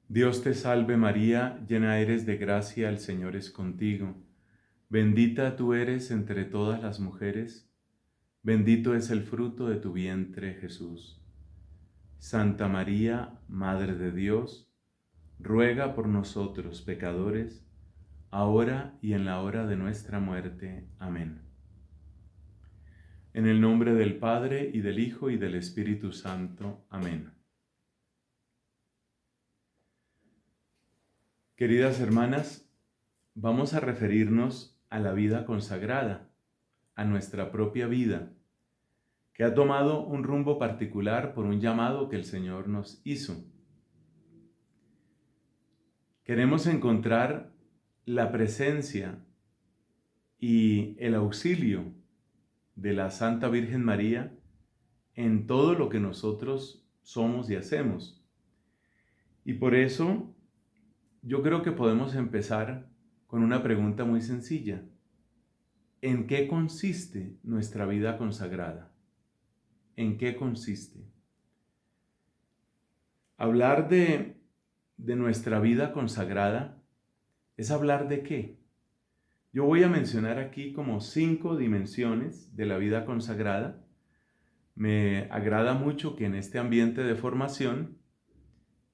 Dios te salve María, llena eres de gracia, el Señor es contigo. Bendita tú eres entre todas las mujeres, bendito es el fruto de tu vientre, Jesús. Santa María, Madre de Dios, ruega por nosotros pecadores, ahora y en la hora de nuestra muerte. Amén. En el nombre del Padre, y del Hijo, y del Espíritu Santo. Amén. Queridas hermanas, vamos a referirnos a la vida consagrada, a nuestra propia vida, que ha tomado un rumbo particular por un llamado que el Señor nos hizo. Queremos encontrar la presencia y el auxilio de la Santa Virgen María en todo lo que nosotros somos y hacemos. Y por eso yo creo que podemos empezar con una pregunta muy sencilla. ¿En qué consiste nuestra vida consagrada? ¿En qué consiste? Hablar de nuestra vida consagrada es hablar de qué. Yo voy a mencionar aquí como 5 dimensiones de la vida consagrada. Me agrada mucho que en este ambiente de formación,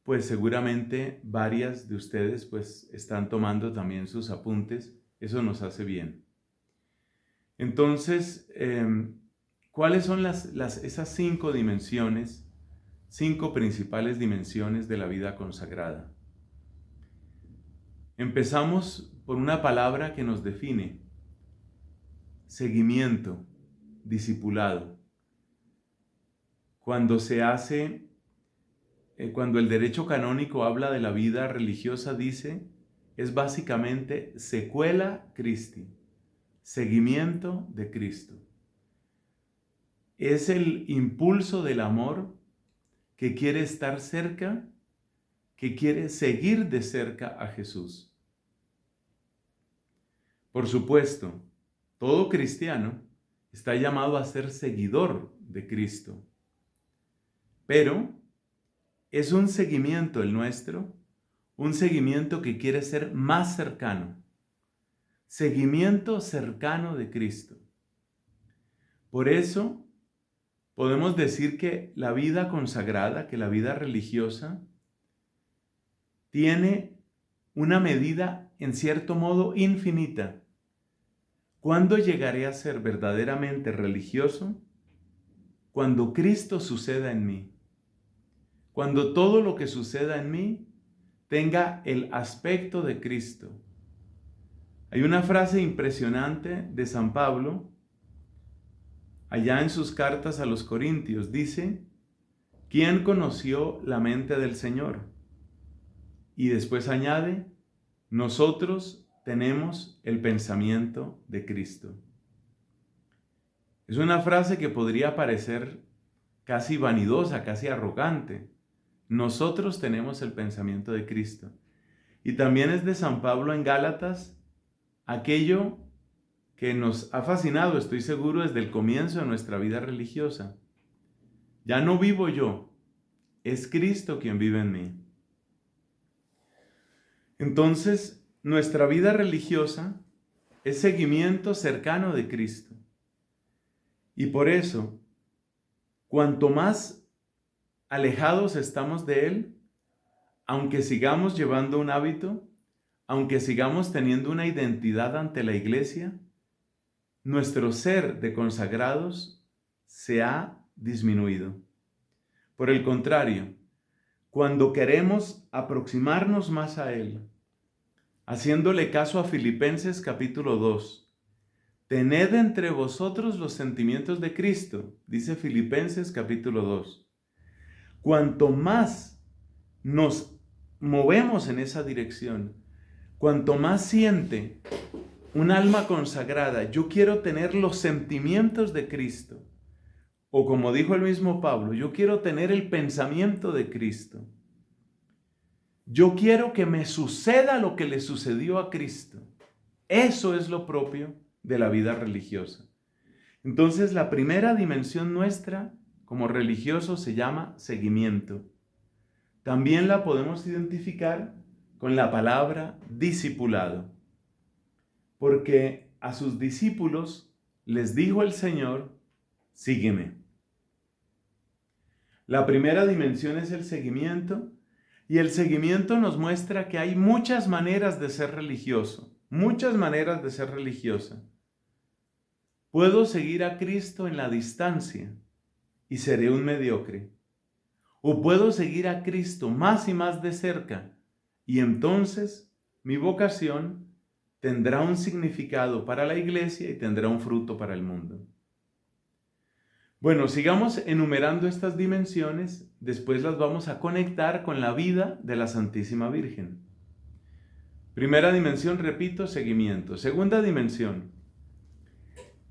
pues seguramente varias de ustedes pues están tomando también sus apuntes. Eso nos hace bien. Entonces, ¿cuáles son esas 5 dimensiones, 5 principales dimensiones de la vida consagrada? Empezamos por una palabra que nos define: seguimiento, discipulado. Cuando cuando el derecho canónico habla de la vida religiosa, dice, es básicamente sequela Christi, seguimiento de Cristo. Es el impulso del amor que quiere estar cerca, que quiere seguir de cerca a Jesús. Por supuesto, todo cristiano está llamado a ser seguidor de Cristo, pero es un seguimiento el nuestro, un seguimiento que quiere ser más cercano, seguimiento cercano de Cristo. Por eso podemos decir que la vida consagrada, que la vida religiosa, tiene una medida en cierto modo infinita. ¿Cuándo llegaré a ser verdaderamente religioso? Cuando Cristo suceda en mí. Cuando todo lo que suceda en mí tenga el aspecto de Cristo. Hay una frase impresionante de San Pablo, allá en sus cartas a los Corintios, dice, ¿quién conoció la mente del Señor? Y después añade, nosotros tenemos el pensamiento de Cristo. Es una frase que podría parecer casi vanidosa, casi arrogante. Nosotros tenemos el pensamiento de Cristo. Y también es de San Pablo en Gálatas, aquello que nos ha fascinado, estoy seguro, desde el comienzo de nuestra vida religiosa. Ya no vivo yo, es Cristo quien vive en mí. Entonces, nuestra vida religiosa es seguimiento cercano de Cristo. Y por eso, cuanto más alejados estamos de Él, aunque sigamos llevando un hábito, aunque sigamos teniendo una identidad ante la iglesia, nuestro ser de consagrados se ha disminuido. Por el contrario, cuando queremos aproximarnos más a Él, haciéndole caso a Filipenses capítulo 2, tened entre vosotros los sentimientos de Cristo, dice Filipenses capítulo 2. Cuanto más nos movemos en esa dirección, cuanto más siente un alma consagrada, yo quiero tener los sentimientos de Cristo, o como dijo el mismo Pablo, yo quiero tener el pensamiento de Cristo. Yo quiero que me suceda lo que le sucedió a Cristo. Eso es lo propio de la vida religiosa. Entonces, la primera dimensión nuestra como religiosos se llama seguimiento. también la podemos identificar con la palabra discipulado. Porque a sus discípulos les dijo el Señor: sígueme. La primera dimensión es el seguimiento, y el seguimiento nos muestra que hay muchas maneras de ser religioso, muchas maneras de ser religiosa. Puedo seguir a Cristo en la distancia y seré un mediocre. O puedo seguir a Cristo más y más de cerca, y entonces mi vocación tendrá un significado para la iglesia y tendrá un fruto para el mundo. Bueno, sigamos enumerando estas dimensiones, después las vamos a conectar con la vida de la Santísima Virgen. Primera dimensión, repito, seguimiento. Segunda dimensión,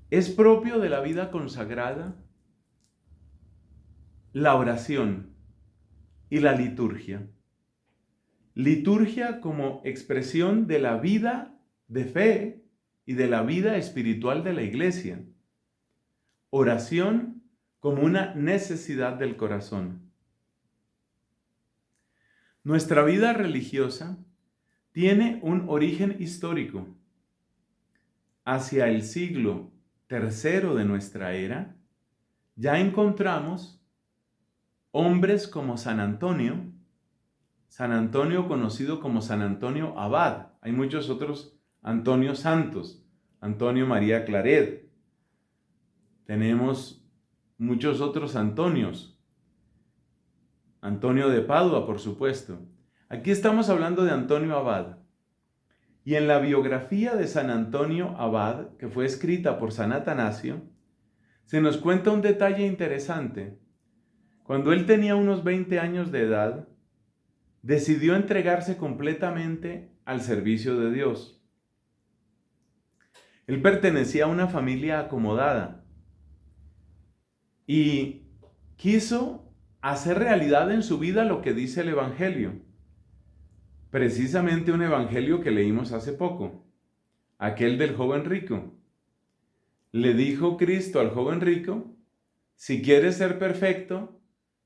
es propio de la vida consagrada la oración y la liturgia. Liturgia como expresión de la vida de fe y de la vida espiritual de la iglesia. Oración como una necesidad del corazón. Nuestra vida religiosa tiene un origen histórico. Hacia el siglo III de nuestra era, ya encontramos hombres como San Antonio conocido como San Antonio Abad. Hay muchos otros Antonios santos, Antonio María Claret. Tenemos muchos otros Antonios. Antonio de Padua, por supuesto. Aquí estamos hablando de Antonio Abad. Y en la biografía de San Antonio Abad, que fue escrita por San Atanasio, se nos cuenta un detalle interesante. Cuando él tenía unos 20 años de edad, decidió entregarse completamente al servicio de Dios. Él pertenecía a una familia acomodada y quiso hacer realidad en su vida lo que dice el Evangelio. Precisamente un evangelio que leímos hace poco, aquel del joven rico. Le dijo Cristo al joven rico: si quieres ser perfecto,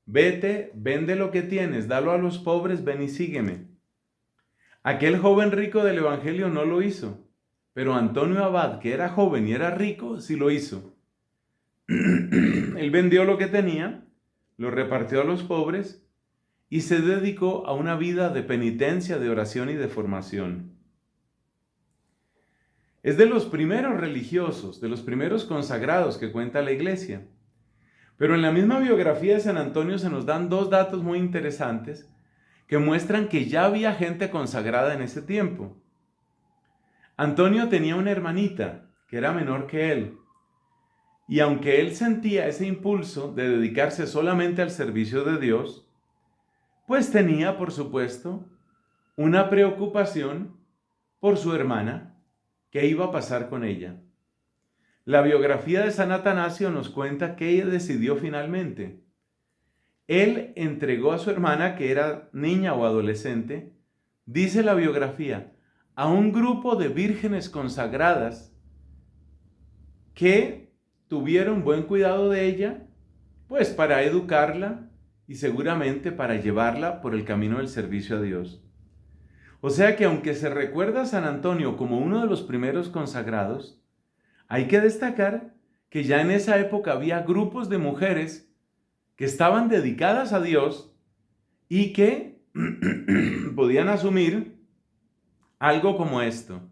vete, vende lo que tienes, dalo a los pobres, ven y sígueme. Aquel joven rico del evangelio no lo hizo, pero Antonio Abad, que era joven y era rico, sí lo hizo. Él vendió lo que tenía, lo repartió a los pobres y se dedicó a una vida de penitencia, de oración y de formación. Es de los primeros religiosos, de los primeros consagrados que cuenta la iglesia. Pero en la misma biografía de San Antonio se nos dan dos datos muy interesantes que muestran que ya había gente consagrada en ese tiempo. Antonio tenía una hermanita que era menor que él. Y aunque él sentía ese impulso de dedicarse solamente al servicio de Dios, pues tenía, por supuesto, una preocupación por su hermana, qué iba a pasar con ella. La biografía de San Atanasio nos cuenta que ella decidió finalmente. Él entregó a su hermana, que era niña o adolescente, dice la biografía, a un grupo de vírgenes consagradas que tuvieron buen cuidado de ella, pues para educarla y seguramente para llevarla por el camino del servicio a Dios. O sea que aunque se recuerda a San Antonio como uno de los primeros consagrados, hay que destacar que ya en esa época había grupos de mujeres que estaban dedicadas a Dios y que podían asumir algo como esto: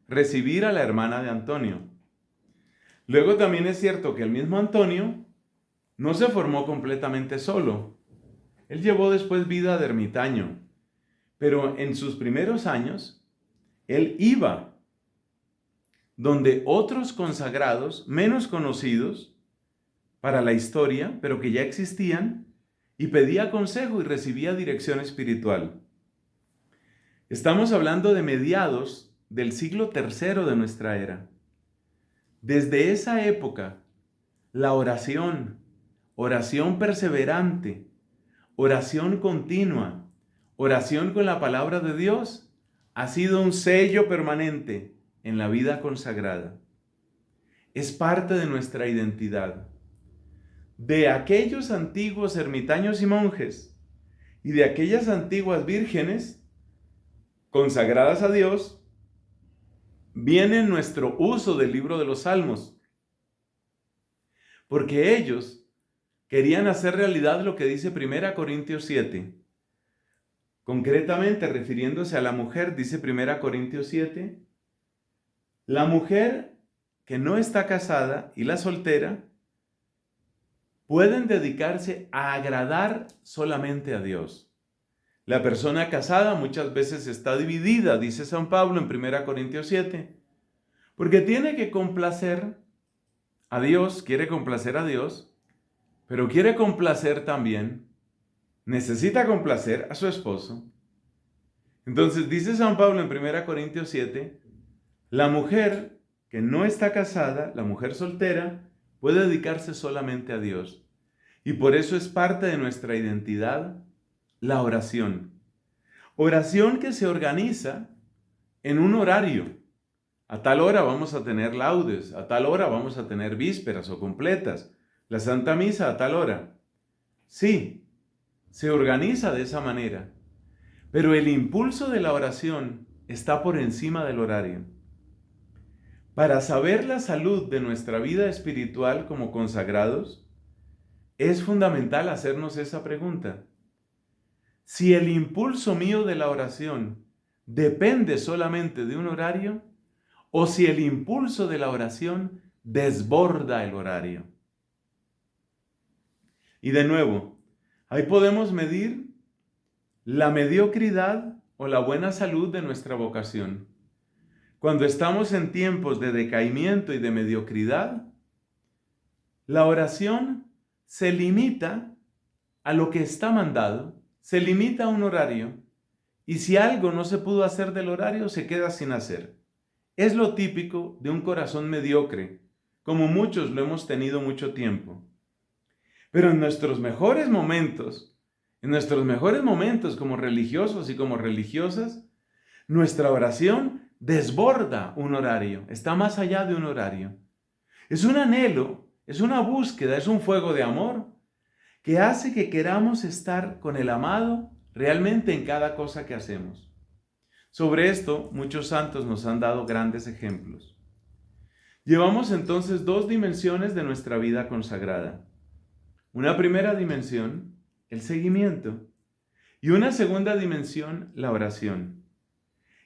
recibir a la hermana de Antonio. Luego también es cierto que el mismo Antonio no se formó completamente solo. Él llevó después vida de ermitaño, pero en sus primeros años, él iba donde otros consagrados menos conocidos para la historia, pero que ya existían, y pedía consejo y recibía dirección espiritual. Estamos hablando de mediados del siglo III de nuestra era. Desde esa época, la oración perseverante, oración continua, oración con la palabra de Dios, ha sido un sello permanente en la vida consagrada. Es parte de nuestra identidad. De aquellos antiguos ermitaños y monjes Y de aquellas antiguas vírgenes consagradas a Dios, viene nuestro uso del libro de los Salmos. Porque ellos querían hacer realidad lo que dice 1 Corintios 7. Concretamente, refiriéndose a la mujer, dice 1 Corintios 7, la mujer que no está casada y la soltera pueden dedicarse a agradar solamente a Dios. La persona casada muchas veces está dividida, dice San Pablo en 1 Corintios 7, porque tiene que complacer a Dios, quiere complacer a Dios, pero quiere complacer también, necesita complacer a su esposo. Entonces dice San Pablo en 1 Corintios 7, la mujer que no está casada, la mujer soltera, puede dedicarse solamente a Dios. Y por eso es parte de nuestra identidad la oración. Oración que se organiza en un horario. A tal hora vamos a tener laudes, a tal hora vamos a tener vísperas o completas, la Santa Misa a tal hora. Sí, se organiza de esa manera, pero el impulso de la oración está por encima del horario. Para saber la salud de nuestra vida espiritual como consagrados, es fundamental hacernos esa pregunta. Si el impulso mío de la oración depende solamente de un horario, o si el impulso de la oración desborda el horario. Y de nuevo, ahí podemos medir la mediocridad o la buena salud de nuestra vocación. Cuando estamos en tiempos de decaimiento y de mediocridad, la oración se limita a lo que está mandado, se limita a un horario, y si algo no se pudo hacer del horario, se queda sin hacer. Es lo típico de un corazón mediocre, como muchos lo hemos tenido mucho tiempo. Pero en nuestros mejores momentos como religiosos y como religiosas, nuestra oración desborda un horario, está más allá de un horario. Es un anhelo, es una búsqueda, es un fuego de amor que hace que queramos estar con el amado realmente en cada cosa que hacemos. Sobre esto, muchos santos nos han dado grandes ejemplos. Llevamos entonces dos dimensiones de nuestra vida consagrada. Una primera dimensión, el seguimiento, y una segunda dimensión, la oración.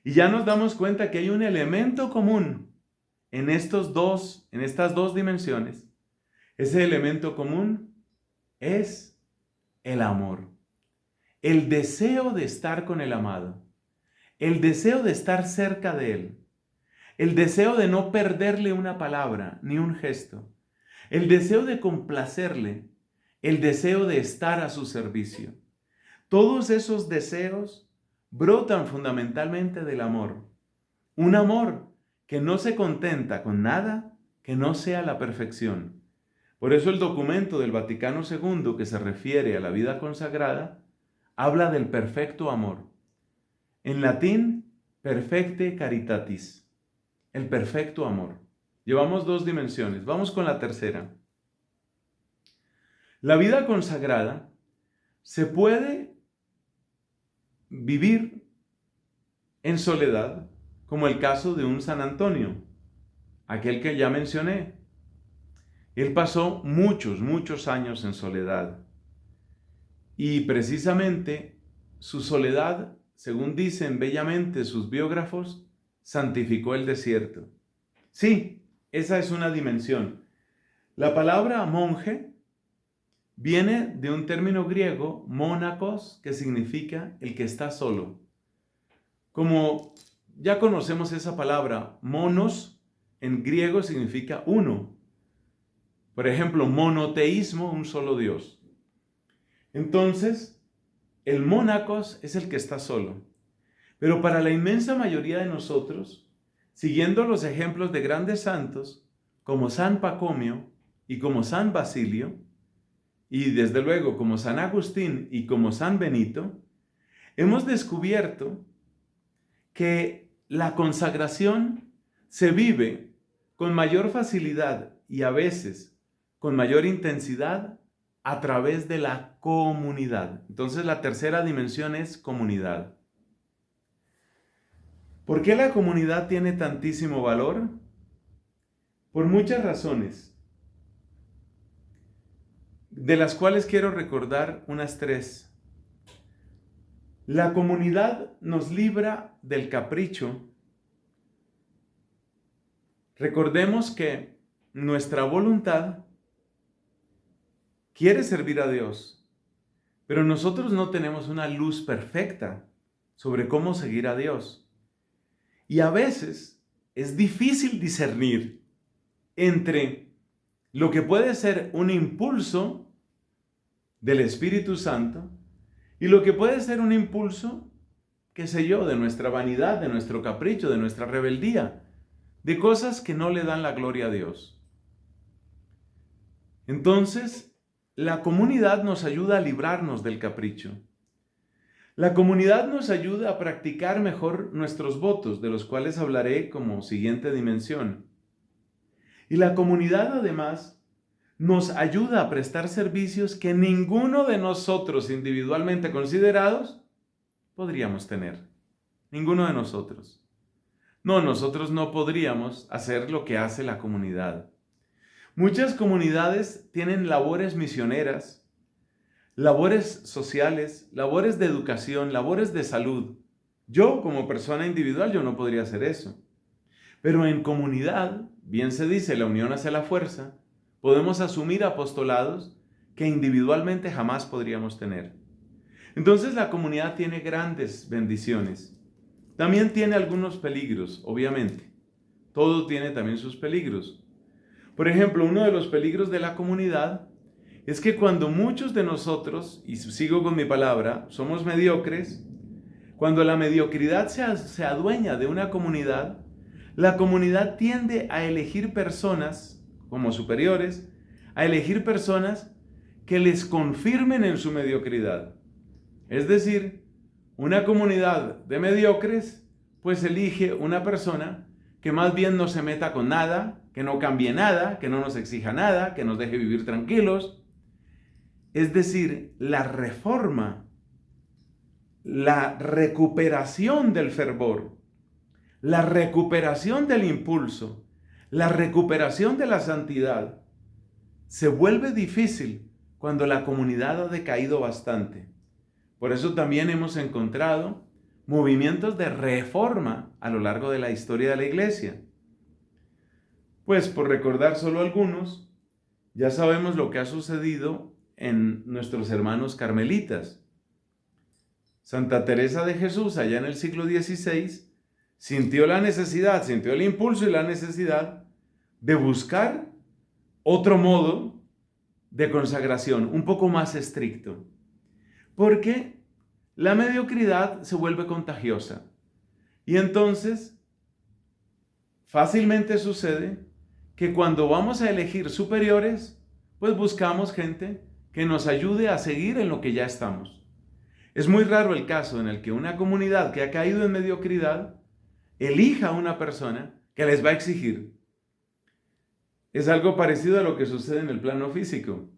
Y ya nos damos cuenta que hay un elemento común en estas dos dimensiones. Ese elemento común es el amor, el deseo de estar con el amado, el deseo de estar cerca de él, el deseo de no perderle una palabra ni un gesto, el deseo de complacerle, el deseo de estar a su servicio. Todos esos deseos brotan fundamentalmente del amor. Un amor que no se contenta con nada que no sea la perfección. Por eso el documento del Vaticano II que se refiere a la vida consagrada habla del perfecto amor. En latín, perfecte caritatis, el perfecto amor. Llevamos dos dimensiones, vamos con la tercera. La vida consagrada se puede vivir en soledad, como el caso de un San Antonio, aquel que ya mencioné. Él pasó muchos años en soledad. Y precisamente su soledad, según dicen bellamente sus biógrafos, santificó el desierto. Sí, esa es una dimensión. La palabra monje viene de un término griego, mónacos, que significa el que está solo. Como ya conocemos esa palabra, monos en griego significa uno. Por ejemplo, monoteísmo, un solo Dios. Entonces, el mónacos es el que está solo. Pero para la inmensa mayoría de nosotros, siguiendo los ejemplos de grandes santos, como San Pacomio y como San Basilio, y desde luego como San Agustín y como San Benito, hemos descubierto que la consagración se vive con mayor facilidad y a veces con mayor intensidad a través de la comunidad. Entonces la tercera dimensión es comunidad. ¿Por qué la comunidad tiene tantísimo valor? Por muchas razones, de las cuales quiero recordar unas tres. La comunidad nos libra del capricho. Recordemos que nuestra voluntad quiere servir a Dios, pero nosotros no tenemos una luz perfecta sobre cómo seguir a Dios. Y a veces es difícil discernir entre lo que puede ser un impulso del Espíritu Santo y lo que puede ser un impulso, qué sé yo, de nuestra vanidad, de nuestro capricho, de nuestra rebeldía, de cosas que no le dan la gloria a Dios. Entonces, la comunidad nos ayuda a librarnos del capricho. La comunidad nos ayuda a practicar mejor nuestros votos, de los cuales hablaré como siguiente dimensión. Y la comunidad además nos ayuda a prestar servicios que ninguno de nosotros individualmente considerados podríamos tener. Ninguno de nosotros. No, nosotros no podríamos hacer lo que hace la comunidad. Muchas comunidades tienen labores misioneras, labores sociales, labores de educación, labores de salud. Yo, como persona individual, yo no podría hacer eso. Pero en comunidad, bien se dice, la unión hace la fuerza, podemos asumir apostolados que individualmente jamás podríamos tener. Entonces la comunidad tiene grandes bendiciones. También tiene algunos peligros, obviamente. Todo tiene también sus peligros. Por ejemplo, uno de los peligros de la comunidad es que cuando muchos de nosotros, y sigo con mi palabra, somos mediocres, cuando la mediocridad se adueña de una comunidad, la comunidad tiende a elegir personas como superiores, a elegir personas que les confirmen en su mediocridad. Es decir, una comunidad de mediocres, pues elige una persona que más bien no se meta con nada, que no cambie nada, que no nos exija nada, que nos deje vivir tranquilos. Es decir, la reforma, la recuperación del fervor, la recuperación del impulso, la recuperación de la santidad, se vuelve difícil cuando la comunidad ha decaído bastante. Por eso también hemos encontrado movimientos de reforma a lo largo de la historia de la iglesia. Pues por recordar solo algunos, ya sabemos lo que ha sucedido en nuestros hermanos carmelitas. Santa Teresa de Jesús, allá en el siglo XVI, sintió el impulso y la necesidad de buscar otro modo de consagración, un poco más estricto. Porque la mediocridad se vuelve contagiosa. Y entonces, fácilmente sucede que cuando vamos a elegir superiores, pues buscamos gente que nos ayude a seguir en lo que ya estamos. Es muy raro el caso en el que una comunidad que ha caído en mediocridad elija a una persona que les va a exigir. Es algo parecido a lo que sucede en el plano físico.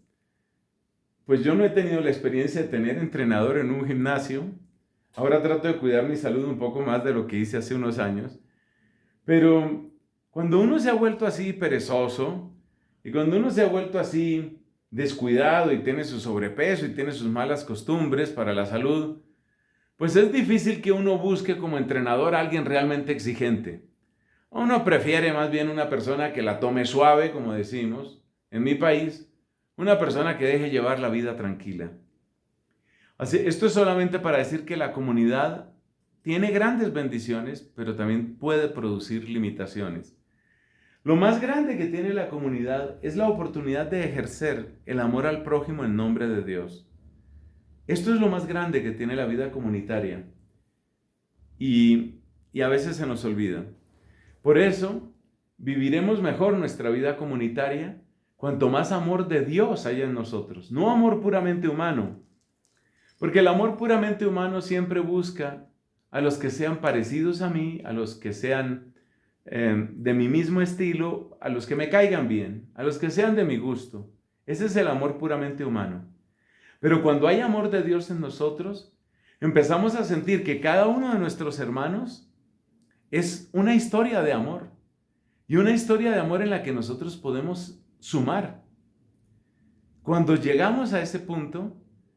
Pues yo no he tenido la experiencia de tener entrenador en un gimnasio. Ahora trato de cuidar mi salud un poco más de lo que hice hace unos años. Pero cuando uno se ha vuelto así perezoso y cuando uno se ha vuelto así descuidado y tiene su sobrepeso y tiene sus malas costumbres para la salud, pues es difícil que uno busque como entrenador a alguien realmente exigente. Uno prefiere más bien una persona que la tome suave, como decimos en mi país, una persona que deje llevar la vida tranquila. Así, esto es solamente para decir que la comunidad tiene grandes bendiciones, pero también puede producir limitaciones. Lo más grande que tiene la comunidad es la oportunidad de ejercer el amor al prójimo en nombre de Dios. Esto es lo más grande que tiene la vida comunitaria. Y a veces se nos olvida. Por eso, viviremos mejor nuestra vida comunitaria cuanto más amor de Dios haya en nosotros, no amor puramente humano. Porque el amor puramente humano siempre busca a los que sean parecidos a mí, a los que sean de mi mismo estilo, a los que me caigan bien, a los que sean de mi gusto. Ese es el amor puramente humano. Pero cuando hay amor de Dios en nosotros, empezamos a sentir que cada uno de nuestros hermanos es una historia de amor. Y una historia de amor en la que nosotros podemos sumar. Cuando llegamos a ese punto,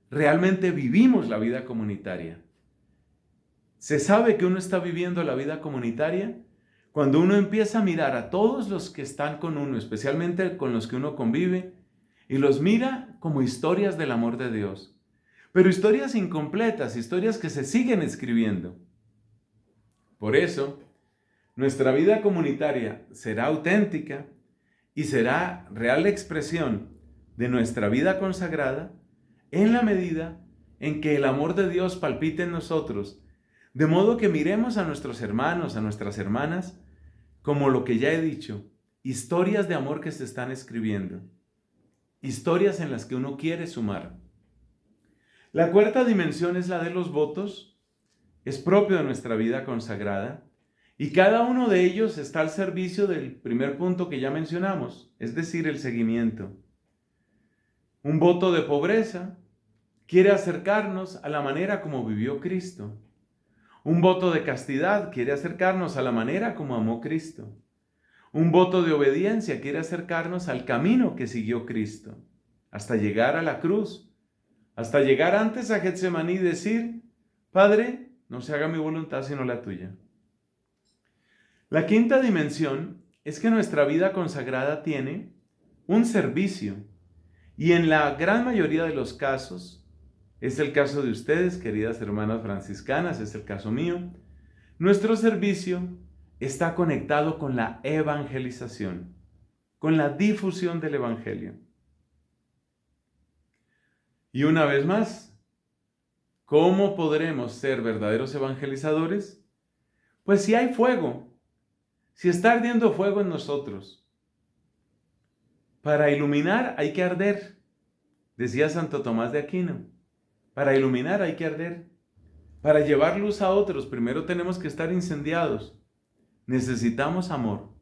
realmente vivimos la vida comunitaria. Se sabe que uno está viviendo la vida comunitaria cuando uno empieza a mirar a todos los que están con uno, especialmente con los que uno convive, y los mira como historias del amor de Dios. Pero historias incompletas, historias que se siguen escribiendo. Por eso, nuestra vida comunitaria será auténtica y será real expresión de nuestra vida consagrada en la medida en que el amor de Dios palpite en nosotros, de modo que miremos a nuestros hermanos, a nuestras hermanas, como lo que ya he dicho, historias de amor que se están escribiendo, historias en las que uno quiere sumar. La cuarta dimensión es la de los votos, es propio de nuestra vida consagrada, y cada uno de ellos está al servicio del primer punto que ya mencionamos, es decir, el seguimiento. Un voto de pobreza quiere acercarnos a la manera como vivió Cristo. Un voto de castidad quiere acercarnos a la manera como amó Cristo. Un voto de obediencia quiere acercarnos al camino que siguió Cristo, hasta llegar a la cruz, hasta llegar antes a Getsemaní y decir, Padre, no se haga mi voluntad sino la tuya. La quinta dimensión es que nuestra vida consagrada tiene un servicio y en la gran mayoría de los casos, es el caso de ustedes, queridas hermanas franciscanas, es el caso mío, nuestro servicio está conectado con la evangelización, con la difusión del evangelio. Y una vez más, ¿cómo podremos ser verdaderos evangelizadores? Pues si hay fuego, si está ardiendo fuego en nosotros. Para iluminar hay que arder, decía Santo Tomás de Aquino. Para iluminar hay que arder. Para llevar luz a otros, primero tenemos que estar incendiados. Necesitamos amor.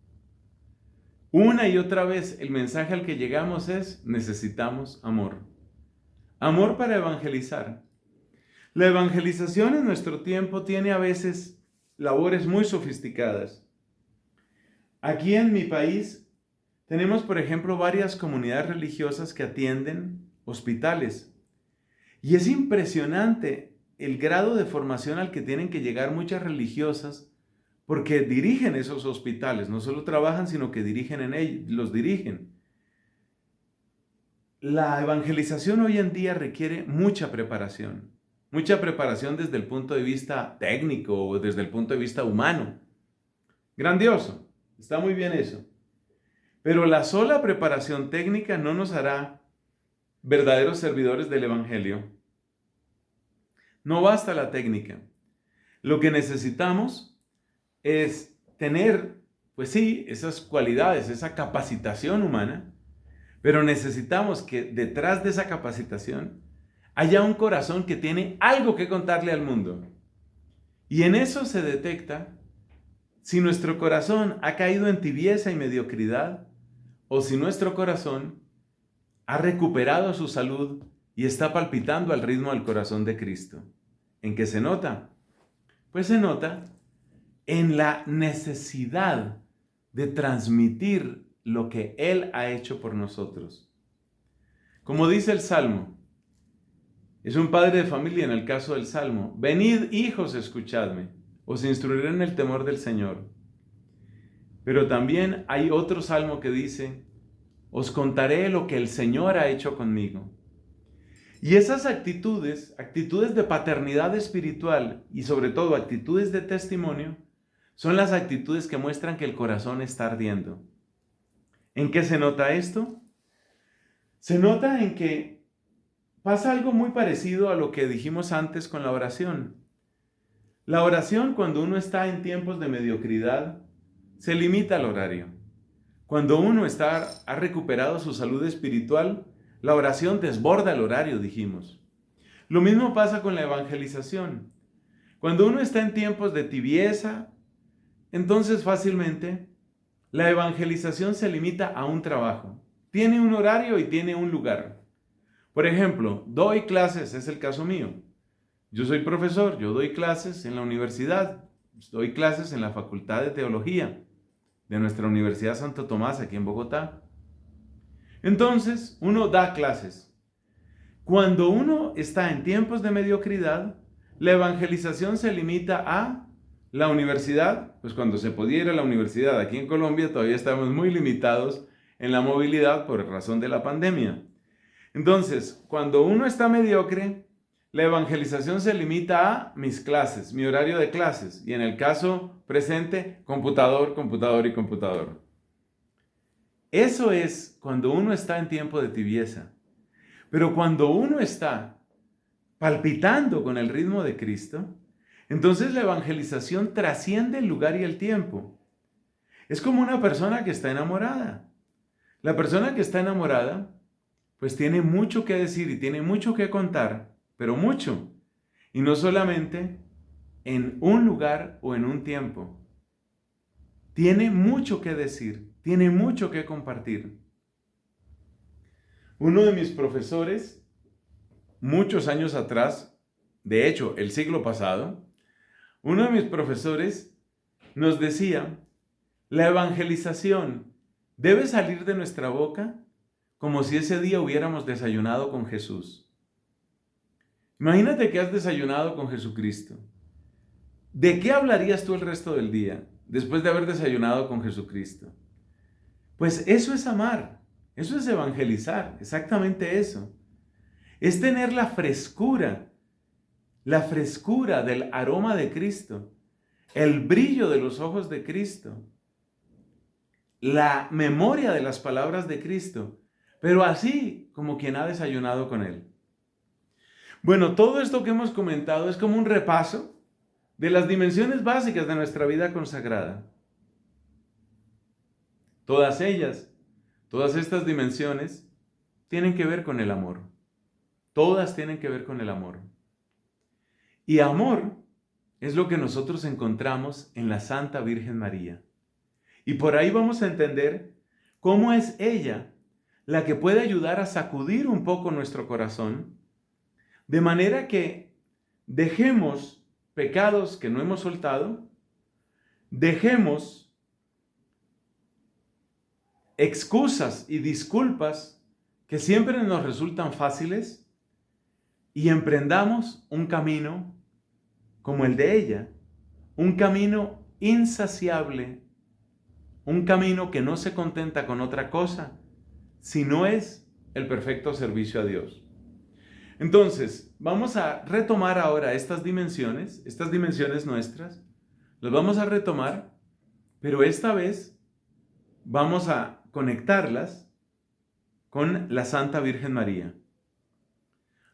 Una y otra vez el mensaje al que llegamos es, necesitamos amor. Amor para evangelizar. La evangelización en nuestro tiempo tiene a veces labores muy sofisticadas. Aquí en mi país tenemos, por ejemplo, varias comunidades religiosas que atienden hospitales. Y es impresionante el grado de formación al que tienen que llegar muchas religiosas porque dirigen esos hospitales. No solo trabajan, sino que dirigen en ellos, los dirigen. La evangelización hoy en día requiere mucha preparación desde el punto de vista técnico o desde el punto de vista humano. Grandioso, está muy bien eso. Pero la sola preparación técnica no nos hará verdaderos servidores del Evangelio. No basta la técnica. Lo que necesitamos es tener, pues sí, esas cualidades, esa capacitación humana, pero necesitamos que detrás de esa capacitación haya un corazón que tiene algo que contarle al mundo. Y en eso se detecta si nuestro corazón ha caído en tibieza y mediocridad, o si nuestro corazón ha recuperado su salud y está palpitando al ritmo del corazón de Cristo. ¿En qué se nota? Pues se nota en la necesidad de transmitir lo que Él ha hecho por nosotros. Como dice el Salmo, es un padre de familia en el caso del Salmo, venid hijos, escuchadme, os instruiré en el temor del Señor. Pero también hay otro salmo que dice, os contaré lo que el Señor ha hecho conmigo. Y esas actitudes de paternidad espiritual y sobre todo actitudes de testimonio, son las actitudes que muestran que el corazón está ardiendo. ¿En qué se nota esto? Se nota en que pasa algo muy parecido a lo que dijimos antes con la oración. La oración, cuando uno está en tiempos de mediocridad, se limita al horario. Cuando uno ha recuperado su salud espiritual, la oración desborda el horario, dijimos. Lo mismo pasa con la evangelización. Cuando uno está en tiempos de tibieza, entonces fácilmente la evangelización se limita a un trabajo. tiene un horario y tiene un lugar. Por ejemplo, doy clases, es el caso mío. Yo soy profesor, yo doy clases en la universidad, doy clases en la Facultad de Teología de nuestra Universidad Santo Tomás aquí en Bogotá. Entonces, uno da clases. Cuando uno está en tiempos de mediocridad, la evangelización se limita a la universidad, pues cuando se podía ir a la universidad aquí en Colombia todavía estamos muy limitados en la movilidad por razón de la pandemia. Entonces, cuando uno está mediocre, la evangelización se limita a mis clases, mi horario de clases, y en el caso presente, computador, computador y computador. Eso es cuando uno está en tiempo de tibieza. Pero cuando uno está palpitando con el ritmo de Cristo, entonces la evangelización trasciende el lugar y el tiempo. Es como una persona que está enamorada. La persona que está enamorada, pues tiene mucho que decir y tiene mucho que contar, pero mucho. Y no solamente en un lugar o en un tiempo. Tiene mucho que decir, tiene mucho que compartir. Uno de mis profesores, muchos años atrás, de hecho, el siglo pasado, uno de mis profesores nos decía, la evangelización debe salir de nuestra boca como si ese día hubiéramos desayunado con Jesús. Imagínate que has desayunado con Jesucristo. ¿De qué hablarías tú el resto del día después de haber desayunado con Jesucristo? Pues eso es amar, eso es evangelizar, exactamente eso. Es tener la frescura del aroma de Cristo, el brillo de los ojos de Cristo, la memoria de las palabras de Cristo, pero así como quien ha desayunado con Él. Bueno, todo esto que hemos comentado es como un repaso de las dimensiones básicas de nuestra vida consagrada. Todas ellas, todas estas dimensiones, tienen que ver con el amor. Todas tienen que ver con el amor. Y amor es lo que nosotros encontramos en la Santa Virgen María. Y por ahí vamos a entender cómo es ella la que puede ayudar a sacudir un poco nuestro corazón, de manera que dejemos pecados que no hemos soltado, dejemos excusas y disculpas que siempre nos resultan fáciles y emprendamos un camino como el de ella, un camino insaciable, un camino que no se contenta con otra cosa, si no es el perfecto servicio a Dios. Entonces, vamos a retomar ahora estas dimensiones nuestras, las vamos a retomar, pero esta vez vamos a conectarlas con la Santa Virgen María.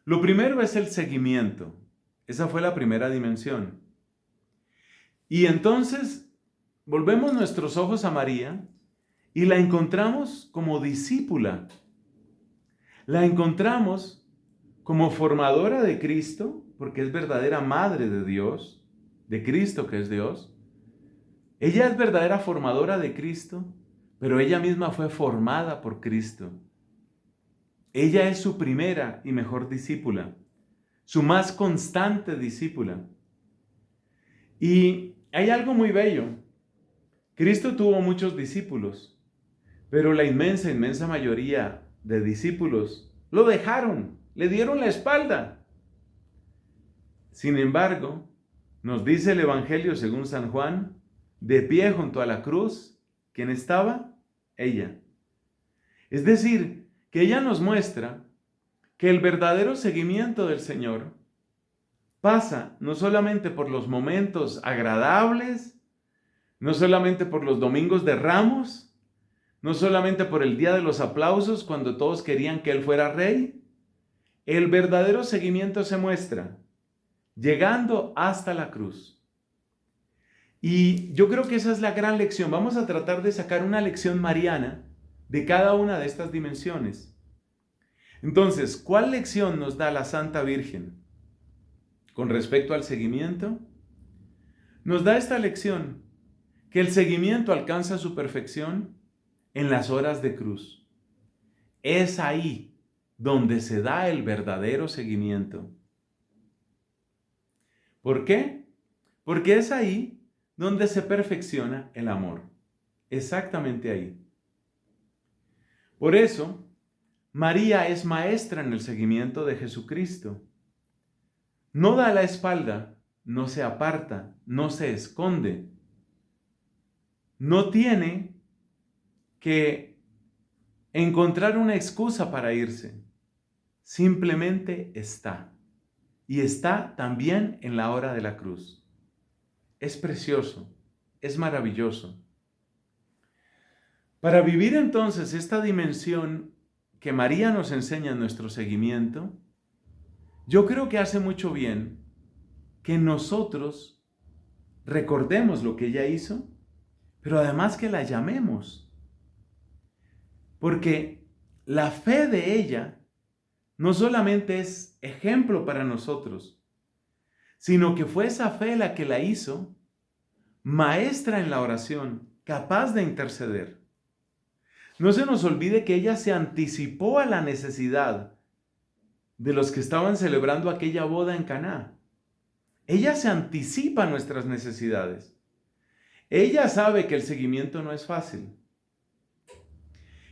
Lo primero es el seguimiento. Esa fue la primera dimensión. Y entonces volvemos nuestros ojos a María y la encontramos como discípula. La encontramos como formadora de Cristo, porque es verdadera madre de Dios, de Cristo que es Dios. Ella es verdadera formadora de Cristo, pero ella misma fue formada por Cristo. Ella es su primera y mejor discípula, su más constante discípula. Y hay algo muy bello. Cristo tuvo muchos discípulos, pero la inmensa mayoría de discípulos lo dejaron, le dieron la espalda. Sin embargo, nos dice el Evangelio según San Juan, de pie junto a la cruz, ¿quién estaba? Ella. Es decir, que ella nos muestra que el verdadero seguimiento del Señor pasa no solamente por los momentos agradables, no solamente por los domingos de Ramos, no solamente por el día de los aplausos cuando todos querían que Él fuera rey. El verdadero seguimiento se muestra llegando hasta la cruz. Y yo creo que esa es la gran lección. Vamos a tratar de sacar una lección mariana de cada una de estas dimensiones. Entonces, ¿cuál lección nos da la Santa Virgen con respecto al seguimiento? Nos da esta lección, que el seguimiento alcanza su perfección en las horas de cruz. es ahí donde se da el verdadero seguimiento. ¿Por qué? Porque es ahí donde se perfecciona el amor. Exactamente ahí. Por eso, María es maestra en el seguimiento de Jesucristo. No da la espalda, no se aparta, no se esconde. No tiene que encontrar una excusa para irse. Simplemente está. Y está también en la hora de la cruz. Es precioso, es maravilloso. Para vivir entonces esta dimensión que María nos enseña en nuestro seguimiento, yo creo que hace mucho bien que nosotros recordemos lo que ella hizo, pero además que la llamemos. Porque la fe de ella no solamente es ejemplo para nosotros, sino que fue esa fe la que la hizo maestra en la oración, capaz de interceder. No se nos olvide que ella se anticipó a la necesidad de los que estaban celebrando aquella boda en Caná. Ella se anticipa a nuestras necesidades. Ella sabe que el seguimiento no es fácil.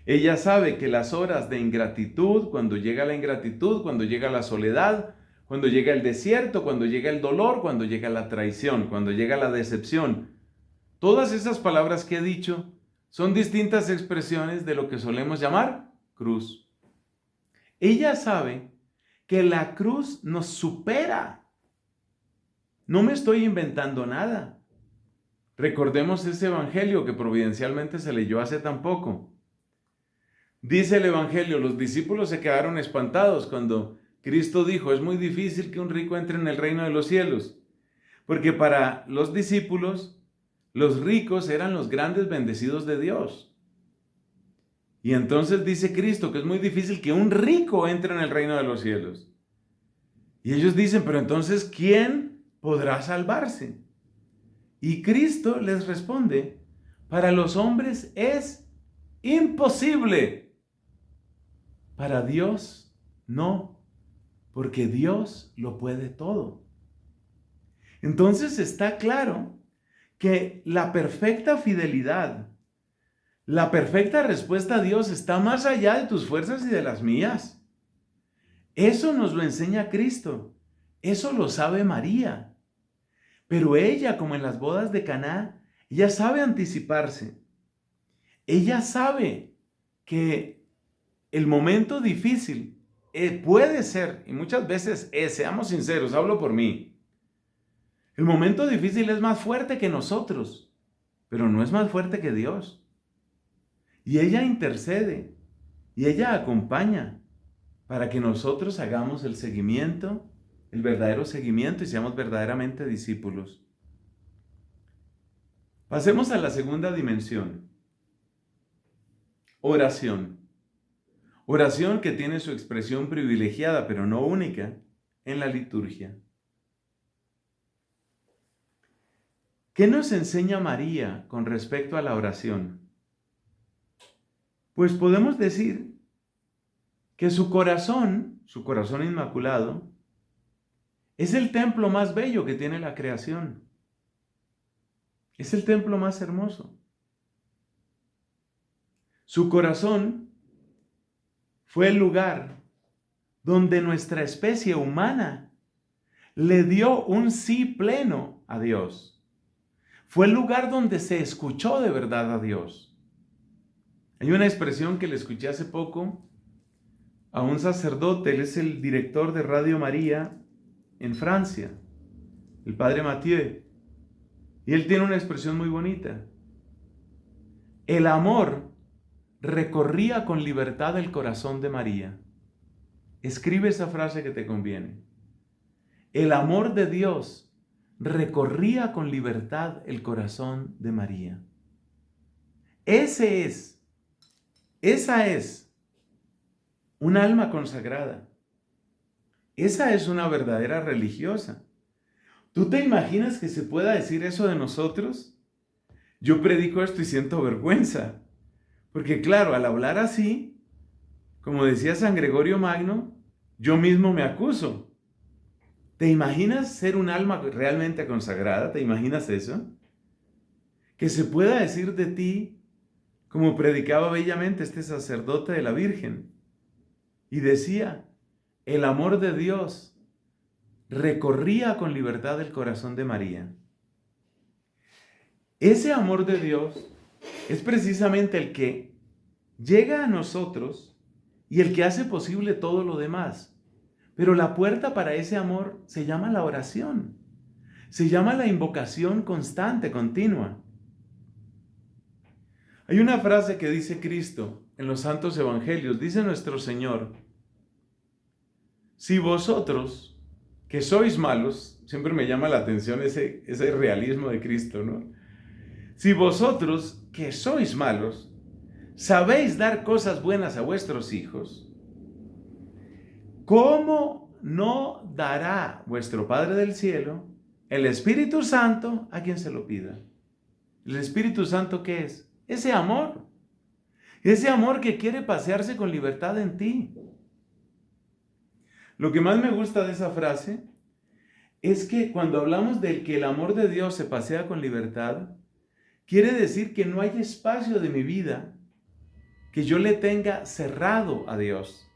Ella sabe que las horas de ingratitud, cuando llega la ingratitud, cuando llega la soledad, cuando llega el desierto, cuando llega el dolor, cuando llega la traición, cuando llega la decepción, todas esas palabras que he dicho son distintas expresiones de lo que solemos llamar cruz. Ella sabe que la cruz nos supera. No me estoy inventando nada. Recordemos ese evangelio que providencialmente se leyó hace tan poco. Dice el evangelio, los discípulos se quedaron espantados cuando Cristo dijo, es muy difícil que un rico entre en el reino de los cielos, porque para los discípulos, los ricos eran los grandes bendecidos de Dios. Y entonces dice Cristo que es muy difícil que un rico entre en el reino de los cielos. Y ellos dicen, pero entonces, ¿quién podrá salvarse? Y Cristo les responde, para los hombres es imposible. Para Dios no, porque Dios lo puede todo. Entonces está claro que la perfecta fidelidad, la perfecta respuesta a Dios está más allá de tus fuerzas y de las mías. Eso nos lo enseña Cristo. Eso lo sabe María. Pero ella, como en las bodas de Caná, ella sabe anticiparse. Ella sabe que el momento difícil puede ser, y muchas veces seamos sinceros, hablo por mí. El momento difícil es más fuerte que nosotros, pero no es más fuerte que Dios. Y ella intercede, y ella acompaña para que nosotros hagamos el seguimiento, el verdadero seguimiento y seamos verdaderamente discípulos. Pasemos a la segunda dimensión. Oración. Oración que tiene su expresión privilegiada, pero no única, en la liturgia. ¿Qué nos enseña María con respecto a la oración? Pues podemos decir que su corazón inmaculado, es el templo más bello que tiene la creación. Es el templo más hermoso. Su corazón fue el lugar donde nuestra especie humana le dio un sí pleno a Dios. Fue el lugar donde se escuchó de verdad a Dios. Hay una expresión que le escuché hace poco a un sacerdote, él es el director de Radio María en Francia, el padre Mathieu, y él tiene una expresión muy bonita. El amor recorría con libertad el corazón de María. Escribe esa frase que te conviene. El amor de Dios recorría con libertad el corazón de María. Esa es un alma consagrada. Esa es una verdadera religiosa. ¿Tú te imaginas que se pueda decir eso de nosotros? Yo predico esto y siento vergüenza. Porque claro, al hablar así, como decía San Gregorio Magno, yo mismo me acuso. ¿Te imaginas ser un alma realmente consagrada? ¿Te imaginas eso? Que se pueda decir de ti, como predicaba bellamente este sacerdote de la Virgen, y decía, el amor de Dios recorría con libertad el corazón de María. Ese amor de Dios es precisamente el que llega a nosotros y el que hace posible todo lo demás. Pero la puerta para ese amor se llama la oración, se llama la invocación constante, continua. Hay una frase que dice Cristo en los santos evangelios, dice nuestro Señor, si vosotros, que sois malos, siempre me llama la atención ese realismo de Cristo, ¿no? Si vosotros, que sois malos, sabéis dar cosas buenas a vuestros hijos, ¿cómo no dará vuestro Padre del cielo el Espíritu Santo a quien se lo pida? ¿El Espíritu Santo qué es? Ese amor que quiere pasearse con libertad en ti. Lo que más me gusta de esa frase es que cuando hablamos del que el amor de Dios se pasea con libertad, quiere decir que no hay espacio de mi vida que yo le tenga cerrado a Dios.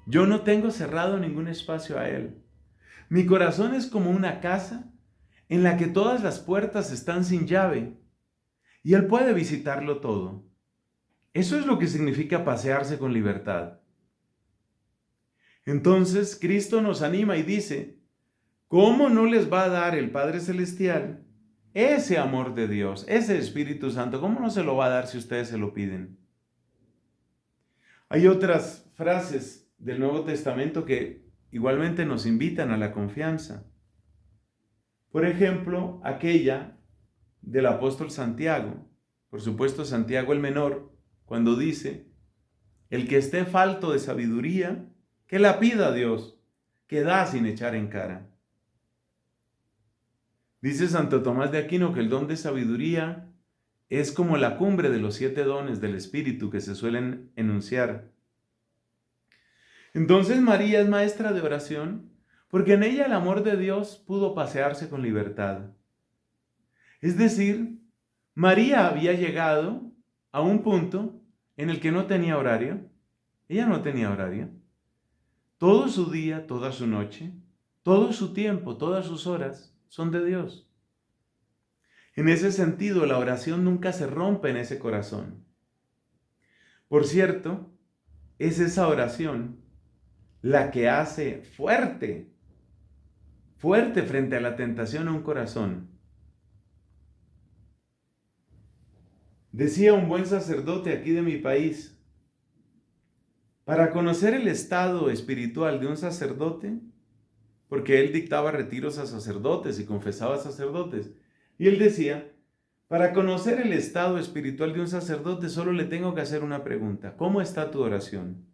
Yo no tengo cerrado ningún espacio a Él. Mi corazón es como una casa en la que todas las puertas están sin llave y Él puede visitarlo todo. Eso es lo que significa pasearse con libertad. Entonces Cristo nos anima y dice, ¿cómo no les va a dar el Padre Celestial ese amor de Dios, ese Espíritu Santo? ¿Cómo no se lo va a dar si ustedes se lo piden? Hay otras frases del Nuevo Testamento que igualmente nos invitan a la confianza. Por ejemplo, aquella del apóstol Santiago, por supuesto Santiago el menor, cuando dice, el que esté falto de sabiduría, que la pida a Dios, que da sin echar en cara. Dice Santo Tomás de Aquino que el don de sabiduría es como la cumbre de los 7 dones del Espíritu que se suelen enunciar. Entonces María es maestra de oración porque en ella el amor de Dios pudo pasearse con libertad. Es decir, María había llegado a un punto en el que no tenía horario. Ella no tenía horario. Todo su día, toda su noche, todo su tiempo, todas sus horas son de Dios. En ese sentido, la oración nunca se rompe en ese corazón. Por cierto, es esa oración la que hace fuerte frente a la tentación a un corazón. Decía un buen sacerdote aquí de mi país, para conocer el estado espiritual de un sacerdote, porque él dictaba retiros a sacerdotes y confesaba a sacerdotes, y él decía, para conocer el estado espiritual de un sacerdote solo le tengo que hacer una pregunta, ¿cómo está tu oración?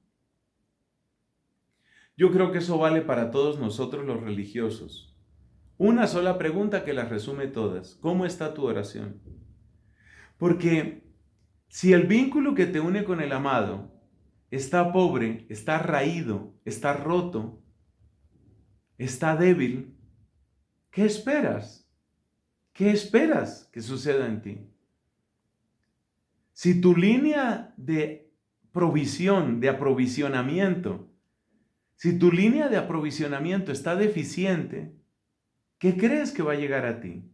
Yo creo que eso vale para todos nosotros los religiosos. Una sola pregunta que las resume todas, ¿cómo está tu oración? Porque si el vínculo que te une con el amado está pobre, está raído, está roto, está débil, ¿qué esperas? ¿Qué esperas que suceda en ti? Si tu línea de provisión, de aprovisionamiento, si tu línea de aprovisionamiento está deficiente, ¿qué crees que va a llegar a ti?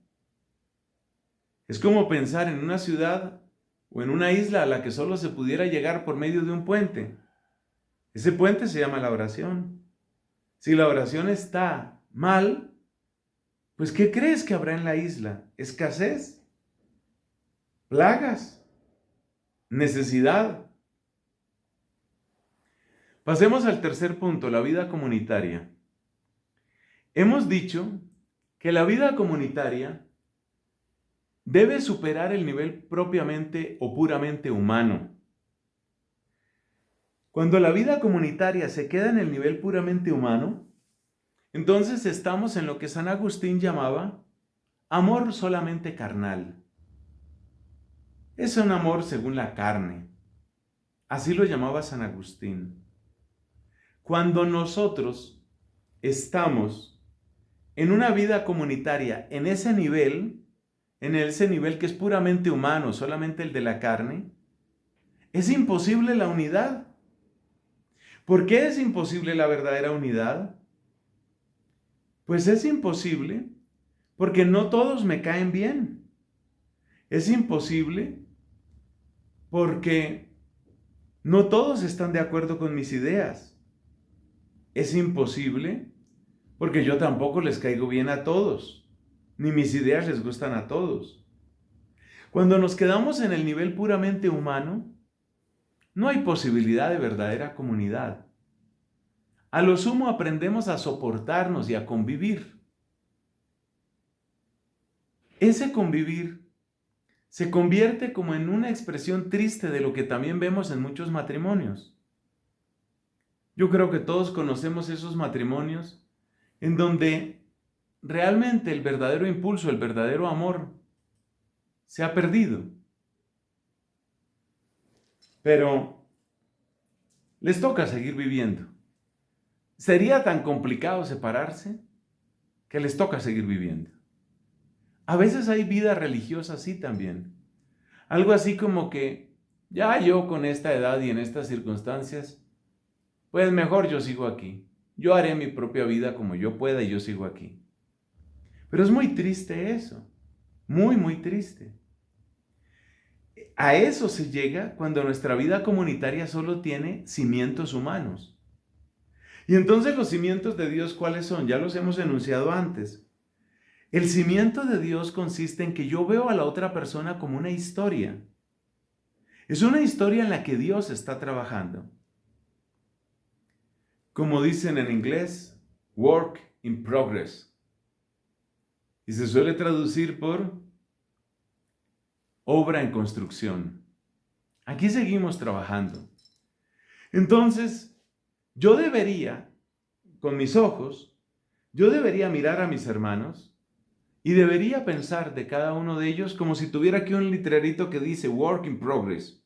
Es como pensar en una ciudad o en una isla a la que solo se pudiera llegar por medio de un puente. Ese puente se llama la oración. Si la oración está mal, pues ¿qué crees que habrá en la isla? ¿Escasez? ¿Plagas? ¿Necesidad? Pasemos al tercer punto, la vida comunitaria. Hemos dicho que la vida comunitaria debe superar el nivel propiamente o puramente humano. Cuando la vida comunitaria se queda en el nivel puramente humano, entonces estamos en lo que San Agustín llamaba amor solamente carnal. Es un amor según la carne. Así lo llamaba San Agustín. Cuando nosotros estamos en una vida comunitaria, en ese nivel que es puramente humano, solamente el de la carne, es imposible la unidad. ¿Por qué es imposible la verdadera unidad? Pues es imposible porque no todos me caen bien. Es imposible porque no todos están de acuerdo con mis ideas. Es imposible porque yo tampoco les caigo bien a todos, ni mis ideas les gustan a todos. Cuando nos quedamos en el nivel puramente humano, no hay posibilidad de verdadera comunidad. A lo sumo aprendemos a soportarnos y a convivir. Ese convivir se convierte como en una expresión triste de lo que también vemos en muchos matrimonios. Yo creo que todos conocemos esos matrimonios en donde realmente el verdadero impulso, el verdadero amor se ha perdido. Pero les toca seguir viviendo. Sería tan complicado separarse que les toca seguir viviendo. A veces hay vida religiosa así también. Algo así como que ya yo con esta edad y en estas circunstancias, pues mejor yo sigo aquí. Yo haré mi propia vida como yo pueda y yo sigo aquí. Pero es muy triste eso. Muy, muy triste. A eso se llega cuando nuestra vida comunitaria solo tiene cimientos humanos. Y entonces los cimientos de Dios, ¿cuáles son? Ya los hemos enunciado antes. El cimiento de Dios consiste en que yo veo a la otra persona como una historia. Es una historia en la que Dios está trabajando. Como dicen en inglés, work in progress. Y se suele traducir por obra en construcción. Aquí seguimos trabajando. Entonces, yo debería, con mis ojos, yo debería mirar a mis hermanos y debería pensar de cada uno de ellos como si tuviera aquí un letrerito que dice work in progress.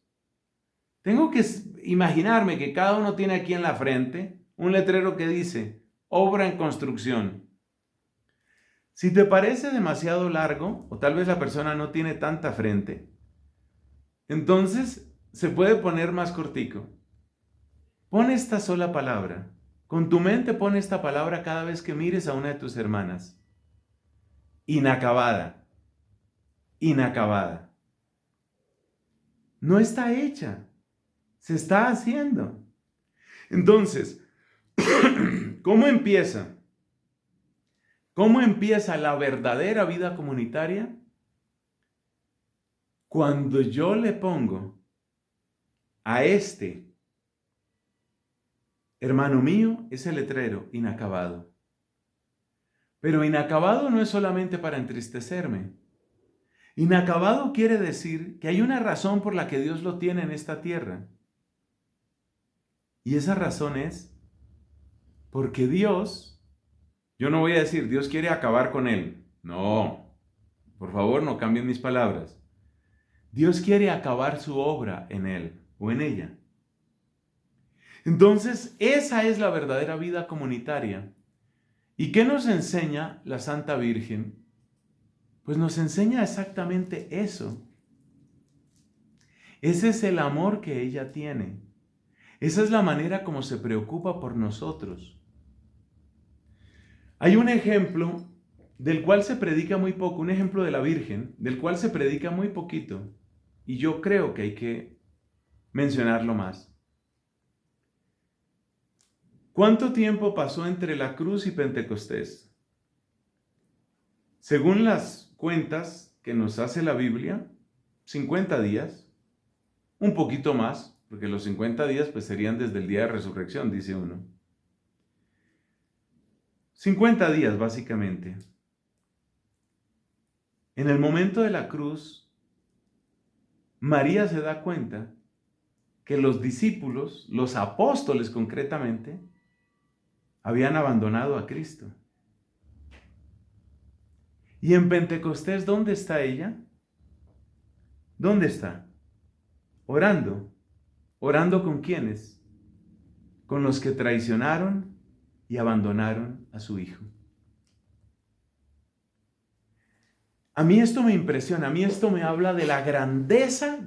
Tengo que imaginarme que cada uno tiene aquí en la frente un letrero que dice obra en construcción. Si te parece demasiado largo, o tal vez la persona no tiene tanta frente, entonces se puede poner más cortico. Pon esta sola palabra. Con tu mente pon esta palabra cada vez que mires a una de tus hermanas. Inacabada. Inacabada. No está hecha. Se está haciendo. Entonces, ¿cómo empieza? ¿Cómo empieza la verdadera vida comunitaria? Cuando yo le pongo a este hermano mío ese letrero inacabado. Pero inacabado no es solamente para entristecerme. Inacabado quiere decir que hay una razón por la que Dios lo tiene en esta tierra. Y esa razón es porque Dios, yo no voy a decir Dios quiere acabar con él. No, por favor no cambien mis palabras. Dios quiere acabar su obra en él o en ella. Entonces, esa es la verdadera vida comunitaria. ¿Y qué nos enseña la Santa Virgen? Pues nos enseña exactamente eso. Ese es el amor que ella tiene. Esa es la manera como se preocupa por nosotros. Hay un ejemplo del cual se predica muy poco, un ejemplo de la Virgen, del cual se predica muy poquito. Y yo creo que hay que mencionarlo más. ¿Cuánto tiempo pasó entre la cruz y Pentecostés? Según las cuentas que nos hace la Biblia, 50 días, un poquito más, porque los 50 días pues serían desde el día de resurrección, dice uno. 50 días básicamente. En el momento de la cruz, María se da cuenta que los discípulos, los apóstoles concretamente, habían abandonado a Cristo. ¿Y en Pentecostés dónde está ella? ¿Dónde está? Orando. ¿Orando con quiénes? Con los que traicionaron y abandonaron a su hijo. A mí esto me impresiona, a mí esto me habla de la grandeza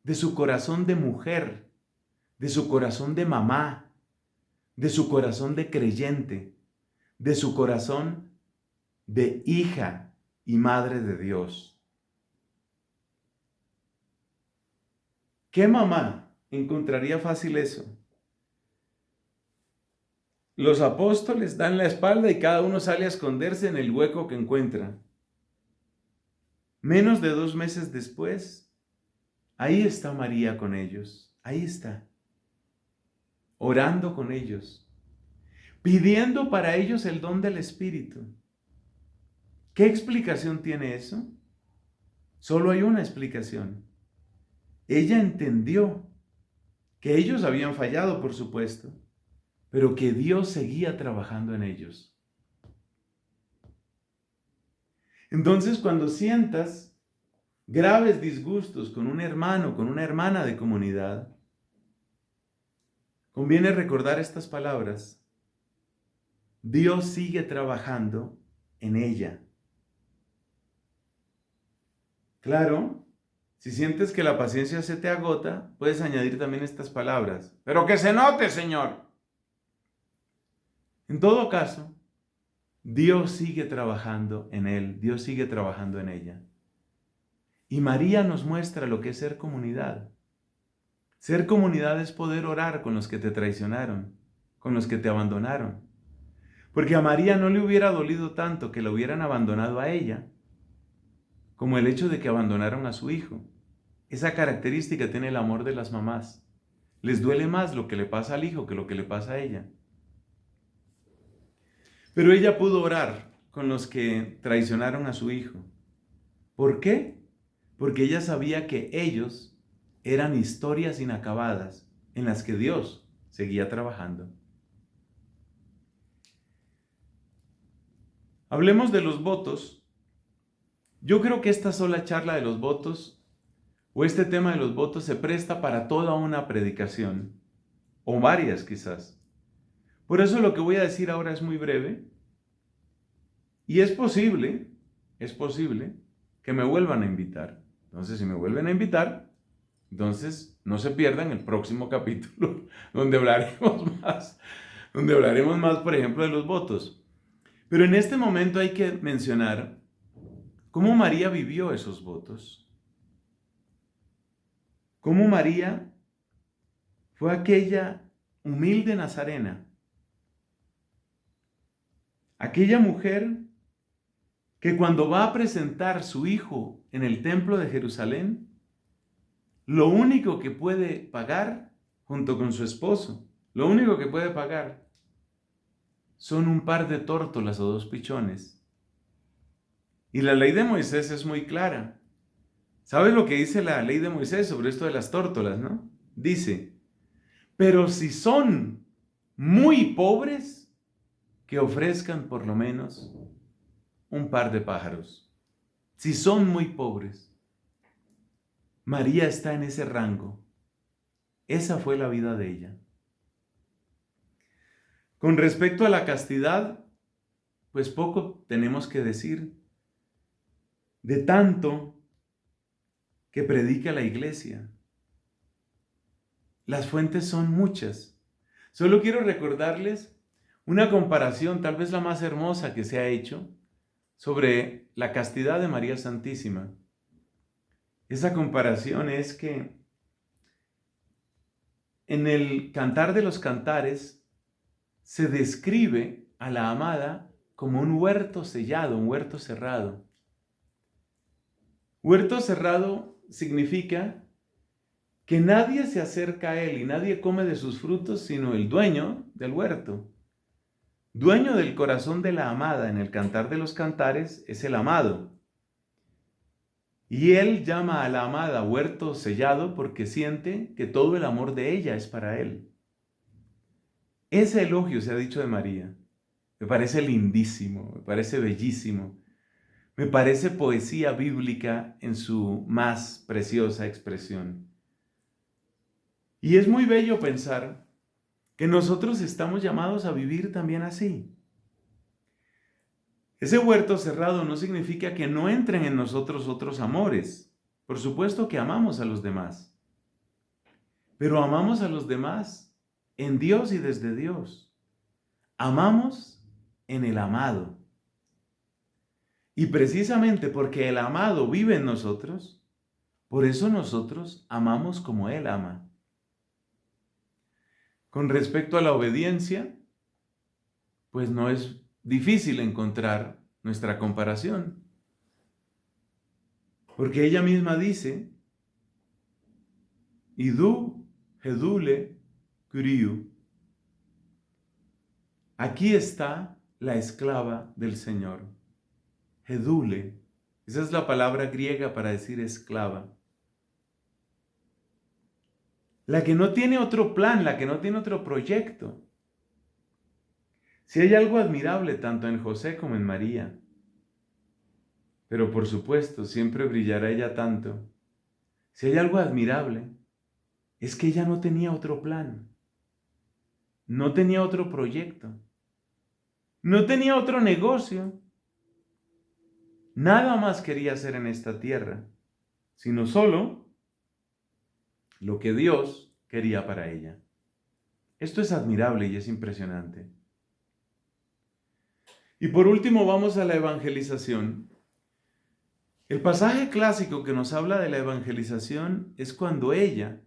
de su corazón de mujer, de su corazón de mamá, de su corazón de creyente, de su corazón de hija y madre de Dios. ¿Qué mamá encontraría fácil eso? Los apóstoles dan la espalda y cada uno sale a esconderse en el hueco que encuentra. Menos de 2 meses después, ahí está María con ellos, ahí está, orando con ellos, pidiendo para ellos el don del Espíritu. ¿Qué explicación tiene eso? Solo hay una explicación. Ella entendió que ellos habían fallado, por supuesto, pero que Dios seguía trabajando en ellos. Entonces, cuando sientas graves disgustos con un hermano, con una hermana de comunidad, conviene recordar estas palabras. Dios sigue trabajando en ella. Claro, si sientes que la paciencia se te agota, puedes añadir también estas palabras. Pero que se note, Señor. En todo caso, Dios sigue trabajando en él, Dios sigue trabajando en ella. Y María nos muestra lo que es ser comunidad. Ser comunidad es poder orar con los que te traicionaron, con los que te abandonaron. Porque a María no le hubiera dolido tanto que la hubieran abandonado a ella, como el hecho de que abandonaron a su hijo. Esa característica tiene el amor de las mamás. Les duele más lo que le pasa al hijo que lo que le pasa a ella. Pero ella pudo orar con los que traicionaron a su hijo. ¿Por qué? Porque ella sabía que ellos eran historias inacabadas en las que Dios seguía trabajando. Hablemos de los votos. Yo creo que esta sola charla de los votos o este tema de los votos se presta para toda una predicación, o varias quizás. Por eso lo que voy a decir ahora es muy breve. Y es posible que me vuelvan a invitar. Entonces, si me vuelven a invitar, entonces no se pierdan el próximo capítulo donde hablaremos más, por ejemplo, de los votos. Pero en este momento hay que mencionar cómo María vivió esos votos. Cómo María fue aquella humilde nazarena, aquella mujer que cuando va a presentar su hijo en el templo de Jerusalén, lo único que puede pagar, junto con su esposo, lo único que puede pagar son un par de tórtolas o 2 pichones. Y la ley de Moisés es muy clara. ¿Sabes lo que dice la ley de Moisés sobre esto de las tórtolas, no? Dice, pero si son muy pobres, que ofrezcan por lo menos un par de pájaros. Si son muy pobres. María está en ese rango. Esa fue la vida de ella. Con respecto a la castidad, pues poco tenemos que decir. De tanto que predica la iglesia. Las fuentes son muchas. Solo quiero recordarles una comparación, tal vez la más hermosa que se ha hecho, sobre la castidad de María Santísima. Esa comparación es que en el Cantar de los Cantares se describe a la amada como un huerto sellado, un huerto cerrado. Huerto cerrado significa que nadie se acerca a él y nadie come de sus frutos sino el dueño del huerto. Dueño del corazón de la amada en el Cantar de los Cantares es el amado. Y él llama a la amada huerto sellado porque siente que todo el amor de ella es para él. Ese elogio se ha dicho de María. Me parece lindísimo, me parece bellísimo. Me parece poesía bíblica en su más preciosa expresión. Y es muy bello pensar que nosotros estamos llamados a vivir también así. Ese huerto cerrado no significa que no entren en nosotros otros amores. Por supuesto que amamos a los demás, pero amamos a los demás en Dios y desde Dios. Amamos en el amado. Y precisamente porque el amado vive en nosotros, por eso nosotros amamos como Él ama. Con respecto a la obediencia, pues no es difícil encontrar nuestra comparación. Porque ella misma dice, Idú, Hedule, Kuriu. Aquí está la esclava del Señor. Hedule. Esa es la palabra griega para decir esclava. La que no tiene otro plan, la que no tiene otro proyecto. Si hay algo admirable tanto en José como en María, pero por supuesto siempre brillará ella tanto. Si hay algo admirable, es que ella no tenía otro plan, no tenía otro proyecto, no tenía otro negocio. Nada más quería hacer en esta tierra, sino solo lo que Dios quería para ella. Esto es admirable y es impresionante. Y por último vamos a la evangelización. El pasaje clásico que nos habla de la evangelización es cuando ella,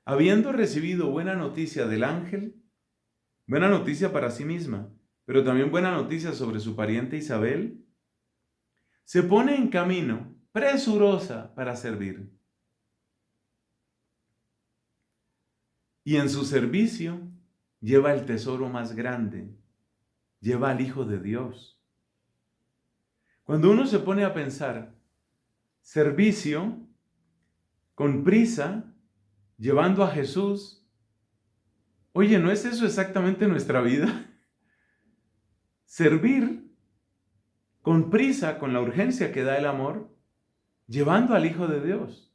habiendo recibido buena noticia del ángel, buena noticia para sí misma, pero también buena noticia sobre su pariente Isabel, se pone en camino, presurosa para servir. Y en su servicio lleva el tesoro más grande, lleva al Hijo de Dios. Cuando uno se pone a pensar, servicio, con prisa, llevando a Jesús, oye, ¿no es eso exactamente nuestra vida? Servir con prisa, con la urgencia que da el amor, llevando al Hijo de Dios.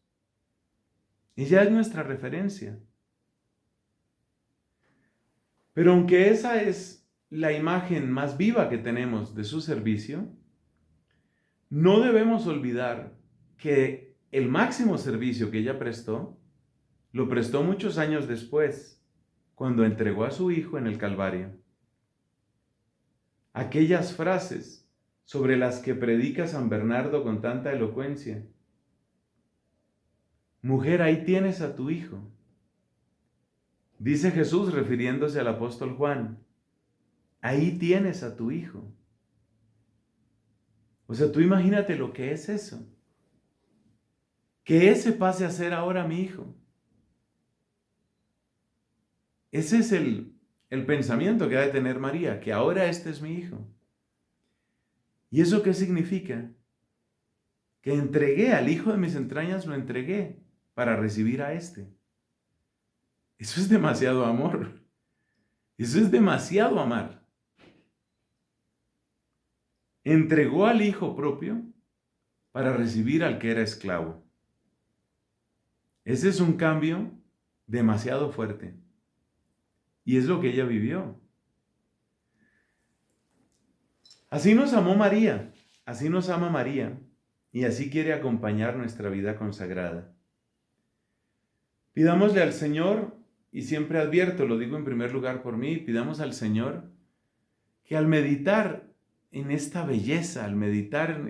Ella es nuestra referencia. Pero aunque esa es la imagen más viva que tenemos de su servicio, no debemos olvidar que el máximo servicio que ella prestó, lo prestó muchos años después, cuando entregó a su Hijo en el Calvario. Aquellas frases sobre las que predica San Bernardo con tanta elocuencia. Mujer, ahí tienes a tu Hijo. Dice Jesús refiriéndose al apóstol Juan, ahí tienes a tu Hijo. O sea, tú imagínate lo que es eso. Que ese pase a ser ahora mi Hijo. Ese es el pensamiento que ha de tener María, que ahora este es mi Hijo. ¿Y eso qué significa? Que entregué al Hijo de mis entrañas, lo entregué para recibir a este. Eso es demasiado amor. Eso es demasiado amar. Entregó al Hijo propio para recibir al que era esclavo. Ese es un cambio demasiado fuerte. Y es lo que ella vivió. Así nos amó María, así nos ama María, y así quiere acompañar nuestra vida consagrada. Pidámosle al Señor, y siempre advierto, lo digo en primer lugar por mí, pidamos al Señor que al meditar en esta belleza, al meditar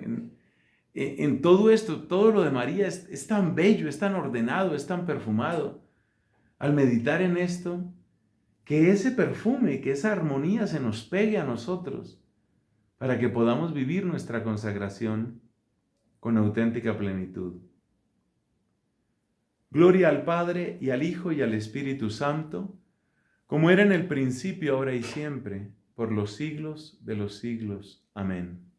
en todo esto, todo lo de María es tan bello, es tan ordenado, es tan perfumado. Al meditar en esto, que ese perfume, que esa armonía se nos pegue a nosotros para que podamos vivir nuestra consagración con auténtica plenitud. Gloria al Padre, y al Hijo, y al Espíritu Santo, como era en el principio, ahora y siempre, por los siglos de los siglos. Amén.